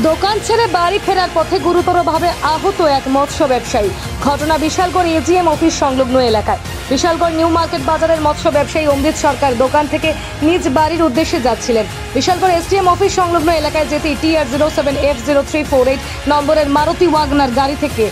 দোকান ছেড়ে বাড়ি ফেরার পথে গুরুতরভাবে আহত এক মৎস্য ব্যবসায়ী। ঘটনা বিশালগড় এজিএম অফিস সংলগ্ন এলাকায়। বিশালগড় নিউ মার্কেট বাজারের মৎস্য ব্যবসায়ী অমৃত সরকার দোকান থেকে নিজ বাড়ির উদ্দেশ্যে যাচ্ছিলেন। বিশালগড় এসডিএম অফিস সংলগ্ন এলাকায় যেতেই TR07F0348 নম্বরের মারুতি ওয়াগনার গাড়ি থেকে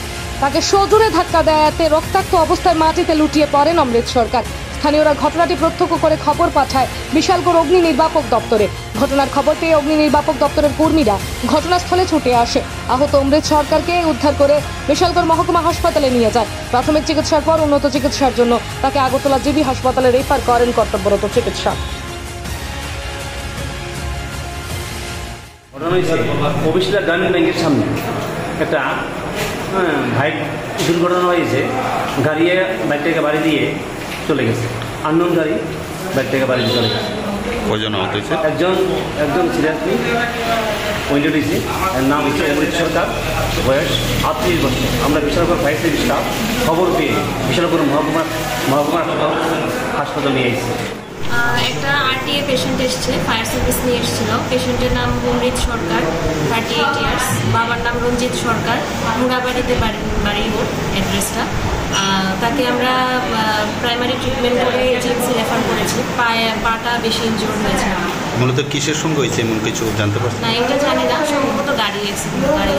তাকে সজোরে ধাক্কা দেয়াতে রক্তাক্ত অবস্থায় মাটিতে লুটিয়ে পড়েন অমৃত সরকার। স্থানীয়রা ঘটনাটি প্রত্যক্ষ করে খবর পাঠায় বিশালগড় অগ্নি নির্বাপক দপ্তরে। ঘটনার খবর পেয়ে অগ্নি নির্বাপক দপ্তরের কর্মীরা ঘটনাস্থলে ছুটে আসে। আহত অমৃত সরকারকে উদ্ধার করে বিশালগড় মহকুমা হাসপাতালে নিয়ে যায়। প্রাথমিক চিকিৎসার পর উন্নত চিকিৎসার জন্য তাকে আগরতলা জিবি হাসপাতালে রেফার করেন কর্তব্যরত চিকিৎসক। ঘটনা হয়েছে অফিসিয়াল গ্রামীণ ব্যাংকের সামনে একটা বাইক দুর্ঘটনা হয়েছে। গাড়ি বাইক থেকে বাড়ি দিয়ে চলে গেছে, আননোন গাড়ি বাইক থেকে বাড়ি দিয়ে চলে গেছে। কজন আহত হয়েছে? একজন সিরিয়াসলি পয়েন্টেড হয়েছে। এর নাম হচ্ছে অমৃত সরকার, বয়স 38 বছর। আমরা বিশালগড় ফায়ার সার্ভিস স্টাফ খবর পেয়ে বিশালগড় মহকুমা হাসপাতাল নিয়ে এসেছি। একটা আরটিএ পেশেন্ট এসছে, ফায়ার সার্ভিস নিয়ে এসেছিল। পেশেন্টের নাম অমৃত সরকার, 38 ইয়ার্স। বাবার নাম রঞ্জিত সরকার, মুড়াবাড়িতে বাড়ি ওর অ্যাড্রেসটা। তাকে আমরা প্রাইমারি ট্রিটমেন্ট করে এজেন্সি রেফার করেছি। পাটা বেশি ইনজোর হয়েছে। মূলত কিসের সঙ্গে হয়েছে এমন কিছু জানতে পারছেন? না, এটা জানি না, সম্ভবত গাড়ি অ্যাক্সিডেন্ট, গাড়ি